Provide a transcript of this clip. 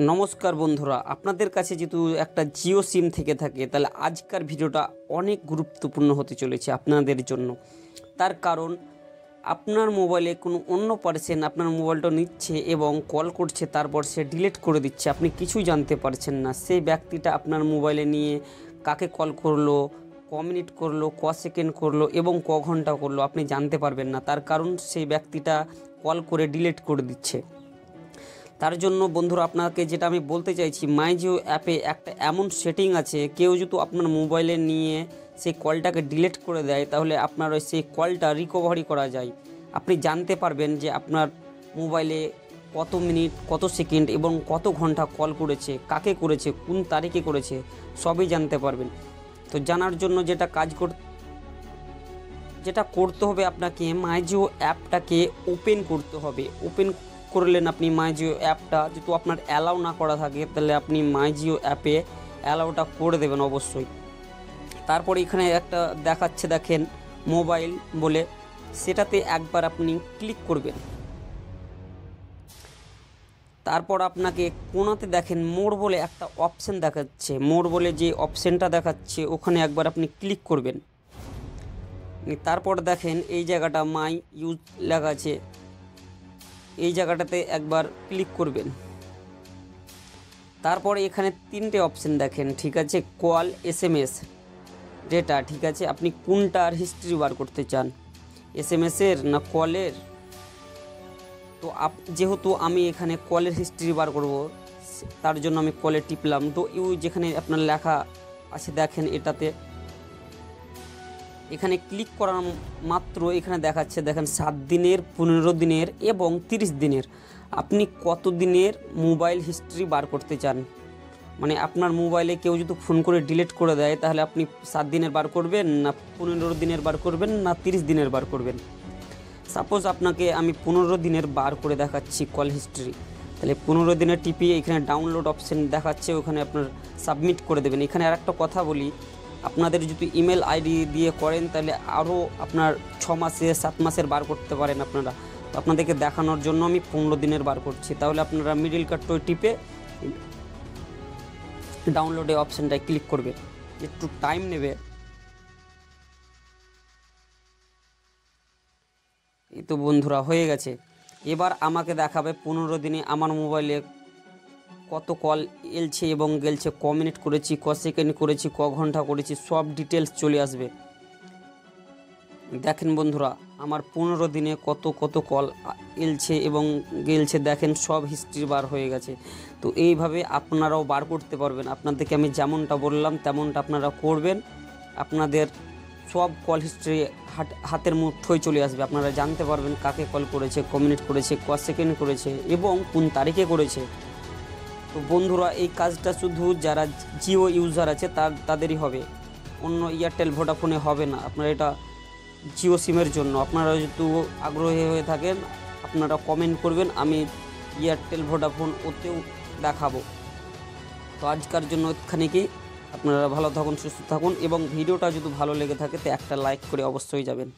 নমস্কার বন্ধুরা, আপনাদের কাছে যেহেতু একটা জিও সিম থেকে থাকে, তাহলে আজকের ভিডিওটা অনেক গুরুত্বপূর্ণ হতে চলেছে আপনাদের জন্য। তার কারণ আপনার মোবাইলে কোনো অন্য পার্সন আপনার মোবাইলটা নিচ্ছে এবং কল করছে, তারপর সে ডিলিট করে দিচ্ছে, আপনি কিছুই জানতে পারছেন না সেই ব্যক্তিটা আপনার মোবাইলে নিয়ে কাকে কল করলো, ক মিনিট করলো, ক সেকেন্ড করলো এবং ক ঘন্টা করলো আপনি জানতে পারবেন না। তার কারণ সেই ব্যক্তিটা কল করে ডিলিট করে দিচ্ছে। তার জন্য বন্ধুরা আপনাকে যেটা আমি বলতে চাইছি, মাই জিও অ্যাপে একটা এমন সেটিং আছে, কেউ যদি আপনার মোবাইলে নিয়ে সেই কলটাকে ডিলিট করে দেয়, তাহলে আপনার সেই কলটা রিকভারি করা যায়। আপনি জানতে পারবেন যে আপনার মোবাইলে কত মিনিট, কত সেকেন্ড এবং কত ঘন্টা কল করেছে, কাকে করেছে, কোন তারিখে করেছে, সবই জানতে পারবেন। তো জানার জন্য যেটা করতে হবে আপনাকে, মাই জিও অ্যাপটাকে ওপেন করতে হবে। ওপেন করলেন আপনি মাই জিও অ্যাপটা, যেহেতু আপনার অ্যালাউ না করা থাকে, তাহলে আপনি মাই জিও অ্যাপে অ্যালাউটা করে দেবেন অবশ্যই। তারপরে এখানে একটা দেখাচ্ছে দেখেন মোবাইল বলে, সেটাতে একবার আপনি ক্লিক করবেন। তারপর আপনাকে কোণাতে দেখেন মোর বলে একটা অপশান দেখাচ্ছে, মোর বলে যে অপশানটা দেখাচ্ছে ওখানে একবার আপনি ক্লিক করবেন। তারপর দেখেন এই জায়গাটা মাই ইউজ লেখা আছে, এই জায়গাটাতে একবার ক্লিক করবেন। তারপরে এখানে তিনটে অপশান দেখেন, ঠিক আছে, কল, এসএমএস, ডেটা, ঠিক আছে, আপনি কোনটার হিস্ট্রি বার করতে চান, এসএমএসের না কলের? তো যেহেতু আমি এখানে কলের হিস্ট্রি বার করব, তার জন্য আমি কলে টিপলাম। তো যেখানে আপনার লেখা আছে দেখেন, এখানে ক্লিক করার মাত্র এখানে দেখাচ্ছে দেখেন 7 দিনের, 15 দিনের এবং 30 দিনের। আপনি কত দিনের মোবাইল হিস্ট্রি বার করতে চান? মানে আপনার মোবাইলে কেউ যদি ফোন করে ডিলিট করে দেয়, তাহলে আপনি 7 দিনের বার করবেন না 15 দিনের বার করবেন না 30 দিনের বার করবেন? সাপোজ আপনাকে আমি 15 দিনের বার করে দেখাচ্ছি কল হিস্ট্রি। তাহলে 15 দিনের টিপিয়ে এখানে ডাউনলোড অপশান দেখাচ্ছে, ওখানে আপনার সাবমিট করে দেবেন। এখানে আর একটা কথা বলি, আপনাদের যদি ইমেল আইডি দিয়ে করেন তাহলে আরও আপনার 6 মাসে 7 মাসের বার করতে পারেন আপনারা। তো আপনাদেরকে দেখানোর জন্য আমি 15 দিনের বার করছি। তাহলে আপনারা মিডিল কার্ডটা টিপে ডাউনলোডে অপশানটায় ক্লিক করবে, একটু টাইম নেবে। এই তো বন্ধুরা হয়ে গেছে। এবার আমাকে দেখাবে 15 দিনে আমার মোবাইলে কত কল এলছে এবং গেলছে, ক মিনিট করেছি, ক সেকেন্ড করেছি, ক ঘন্টা করেছি, সব ডিটেলস চলে আসবে। দেখেন বন্ধুরা, আমার 15 দিনে কত কল এলছে এবং গেলছে, দেখেন সব হিস্ট্রি বার হয়ে গেছে। তো এইভাবে আপনারাও বার করতে পারবেন। আপনাদেরকে আমি যেমনটা বললাম তেমনটা আপনারা করবেন, আপনাদের সব কল হিস্ট্রি হাতের মুঠোয় চলে আসবে। আপনারা জানতে পারবেন কাকে কল করেছে, ক মিনিট করেছে, ক সেকেন্ড করেছে এবং কোন তারিখে করেছে। তো বন্ধুরা, এই কাজটা শুধু যারা জিও ইউজার আছে তাদেরই হবে, অন্য এয়ারটেল ভোডাফোনে হবে না। আপনারা এটা জিও সিমের জন্য। আপনারা যদি আগ্রহী হয়ে থাকেন আপনারা কমেন্ট করবেন, আমি এয়ারটেল ভোডাফোন ওতেও দেখাবো। তো আজকের জন্য এখানেই, আপনারা ভালো থাকুন, সুস্থ থাকুন এবং ভিডিওটা যদি ভালো লেগে থাকে তো একটা লাইক করে অবশ্যই যাবেন।